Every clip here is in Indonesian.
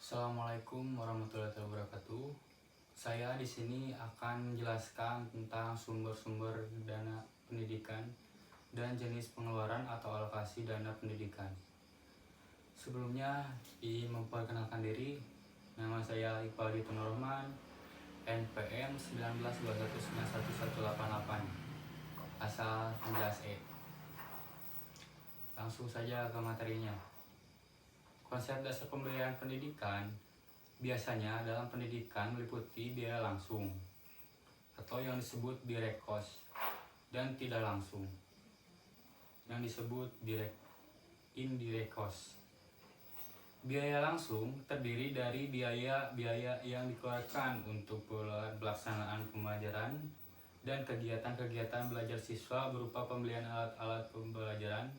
Assalamualaikum warahmatullahi wabarakatuh. Saya di sini akan menjelaskan tentang sumber-sumber dana pendidikan dan jenis pengeluaran atau alokasi dana pendidikan. Sebelumnya, memperkenalkan diri, nama saya Iqbal Dito Nurrahman, NPM 19219118, asal Anjas E. Langsung saja ke materinya. Konsep dasar pembiayaan pendidikan biasanya dalam pendidikan meliputi biaya langsung atau yang disebut direct cost dan tidak langsung yang disebut indirect cost. Biaya langsung terdiri dari biaya-biaya yang dikeluarkan untuk pelaksanaan pembelajaran dan kegiatan-kegiatan belajar siswa berupa pembelian alat-alat pembelajaran,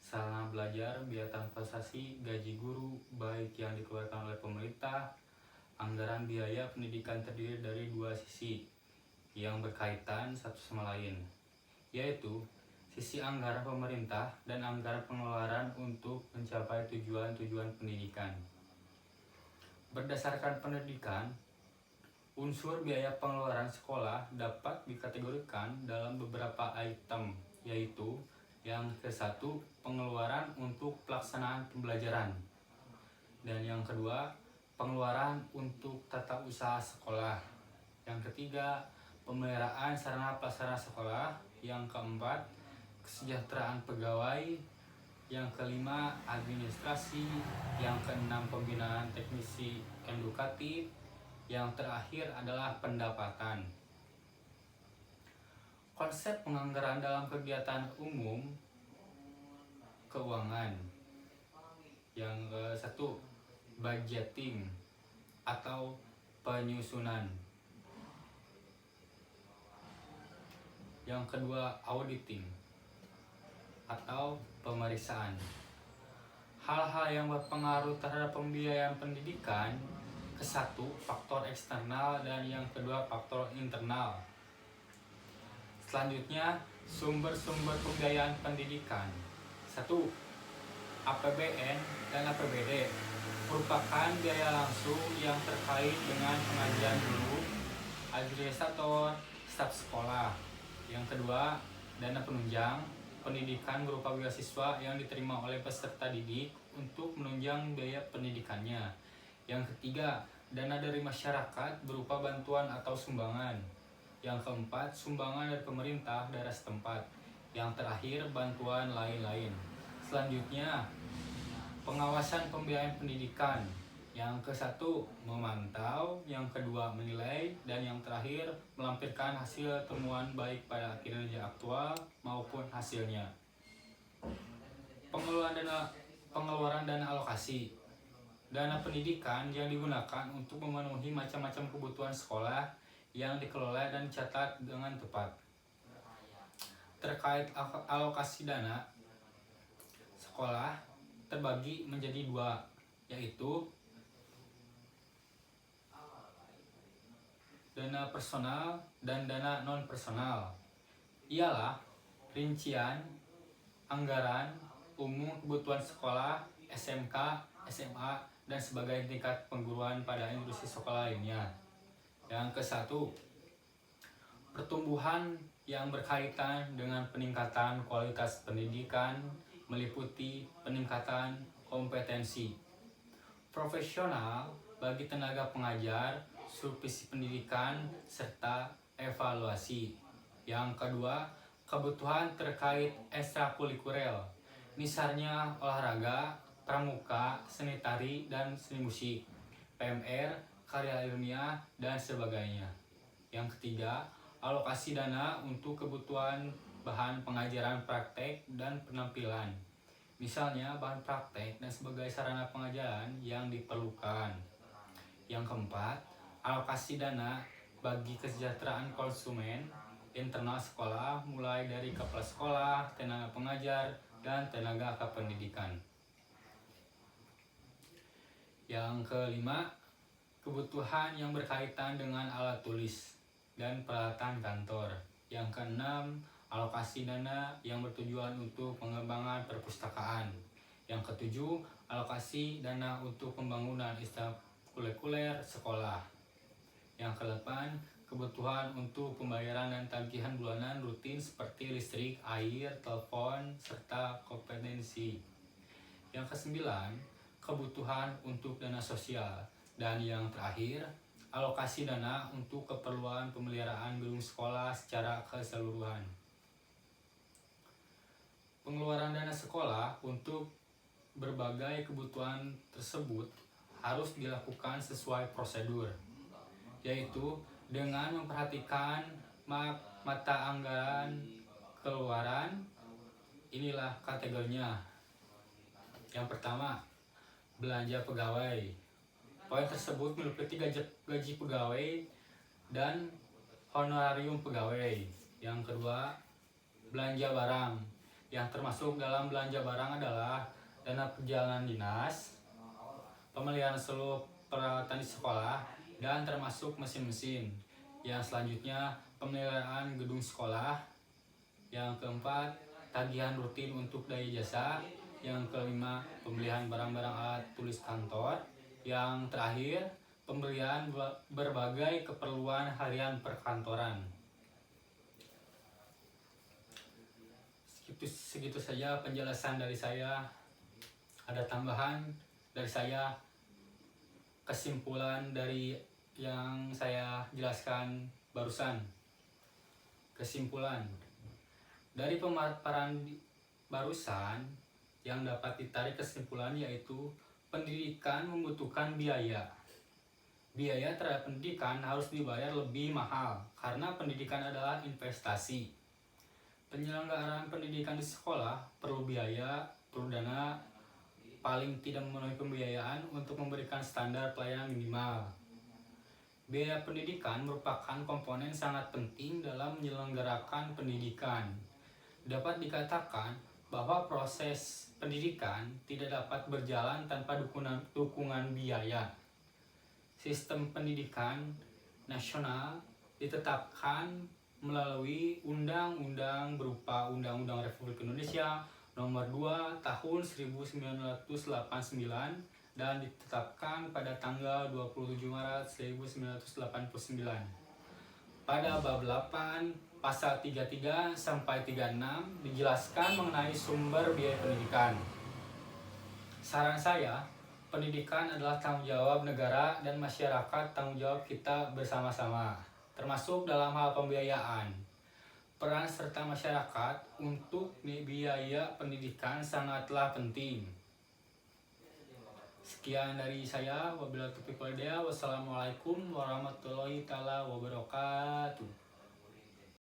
sarana belajar, biaya transportasi, gaji guru, baik yang dikeluarkan oleh pemerintah. Anggaran biaya pendidikan terdiri dari dua sisi yang berkaitan satu sama lain, yaitu sisi anggaran pemerintah dan anggaran pengeluaran untuk mencapai tujuan-tujuan pendidikan. Berdasarkan pendidikan, unsur biaya pengeluaran sekolah dapat dikategorikan dalam beberapa item, yaitu yang ke-1, pengeluaran untuk pelaksanaan pembelajaran. Dan yang kedua, pengeluaran untuk tata usaha sekolah. Yang ketiga, pemeliharaan sarana prasarana sekolah. Yang keempat, kesejahteraan pegawai. Yang kelima, administrasi. Yang keenam, pembinaan teknisi edukatif. Yang terakhir adalah pendapatan. Konsep penganggaran dalam kegiatan umum keuangan. Yang ke-1, budgeting atau penyusunan. Yang kedua, auditing atau pemeriksaan. Hal-hal yang berpengaruh terhadap pembiayaan pendidikan, ke-1, faktor eksternal, dan yang kedua, faktor internal. Selanjutnya, sumber-sumber pembiayaan pendidikan. 1. APBN dan APBD merupakan biaya langsung yang terkait dengan pengajian guru, administrator, staf sekolah. Yang kedua, dana penunjang pendidikan berupa beasiswa yang diterima oleh peserta didik untuk menunjang biaya pendidikannya. Yang ketiga, dana dari masyarakat berupa bantuan atau sumbangan. Yang keempat, sumbangan dari pemerintah daerah setempat. Yang terakhir, bantuan lain-lain. Selanjutnya, pengawasan pembiayaan pendidikan. Yang ke-1, memantau. Yang kedua, menilai. Dan yang terakhir, melampirkan hasil temuan baik pada kinerja aktual maupun hasilnya. Pengeluaran dana alokasi. Dana pendidikan yang digunakan untuk memenuhi macam-macam kebutuhan sekolah yang dikelola dan dicatat dengan tepat. Terkait alokasi dana sekolah terbagi menjadi dua, yaitu dana personal dan dana non-personal. Ialah rincian anggaran umum kebutuhan sekolah, SMK, SMA, dan sebagai tingkat perguruan pada institusi sekolah lainnya. Yang ke-1, pertumbuhan yang berkaitan dengan peningkatan kualitas pendidikan meliputi peningkatan kompetensi profesional bagi tenaga pengajar, supervisi pendidikan, serta evaluasi. Yang kedua, kebutuhan terkait ekstrakurikuler, misalnya olahraga, pramuka, seni tari, dan seni musik, PMR, karya ilmiah, dan sebagainya. Yang ketiga, alokasi dana untuk kebutuhan bahan pengajaran praktek dan penampilan, misalnya bahan praktek dan sebagai sarana pengajaran yang diperlukan. Yang keempat, alokasi dana bagi kesejahteraan konsumen internal sekolah, mulai dari kepala sekolah, tenaga pengajar, dan tenaga kependidikan. Yang kelima, kebutuhan yang berkaitan dengan alat tulis dan peralatan kantor. Yang keenam, alokasi dana yang bertujuan untuk pengembangan perpustakaan. Yang ketujuh, alokasi dana untuk pembangunan kurikuler sekolah. Yang ke-8, kebutuhan untuk pembayaran dan tagihan bulanan rutin seperti listrik, air, telepon, serta kompetensi. Yang ke-9, kebutuhan untuk dana sosial. Dan yang terakhir, alokasi dana untuk keperluan pemeliharaan gedung sekolah secara keseluruhan. Pengeluaran dana sekolah untuk berbagai kebutuhan tersebut harus dilakukan sesuai prosedur, yaitu dengan memperhatikan mata anggaran keluaran. Inilah kategorinya. Yang pertama, belanja pegawai. Poin tersebut meliputi gaji pegawai dan honorarium pegawai. Yang kedua, belanja barang. Yang termasuk dalam belanja barang adalah dana perjalanan dinas, pemeliharaan seluruh peralatan di sekolah, dan termasuk mesin-mesin. Yang selanjutnya, pemeliharaan gedung sekolah. Yang keempat, tagihan rutin untuk daya jasa. Yang kelima, pembelian barang-barang alat tulis kantor. Yang terakhir, pembelian berbagai keperluan harian perkantoran. Segitu saja penjelasan dari saya. Ada tambahan dari saya, kesimpulan dari yang saya jelaskan barusan. Kesimpulan dari pemaparan barusan yang dapat ditarik kesimpulan yaitu pendidikan membutuhkan biaya. Biaya terhadap pendidikan harus dibayar lebih mahal karena pendidikan adalah investasi. Penyelenggaraan pendidikan di sekolah perlu biaya, perlu dana, paling tidak memenuhi pembiayaan untuk memberikan standar pelayanan minimal. Biaya pendidikan merupakan komponen sangat penting dalam menyelenggarakan pendidikan. Dapat dikatakan bahwa proses pendidikan tidak dapat berjalan tanpa dukungan biaya. Sistem pendidikan nasional ditetapkan melalui undang-undang berupa Undang-Undang Republik Indonesia Nomor 2 Tahun 1989 dan ditetapkan pada tanggal 27 Maret 1989. Pada bab 8 pasal 33 sampai 36 dijelaskan mengenai sumber biaya pendidikan. Saran saya, pendidikan adalah tanggung jawab negara dan masyarakat, tanggung jawab kita bersama-sama, termasuk dalam hal pembiayaan. Peran serta masyarakat untuk biaya pendidikan sangatlah penting. Sekian dari saya. Wabillahi taufiq wal hidayah. Wassalamualaikum warahmatullahi wabarakatuh.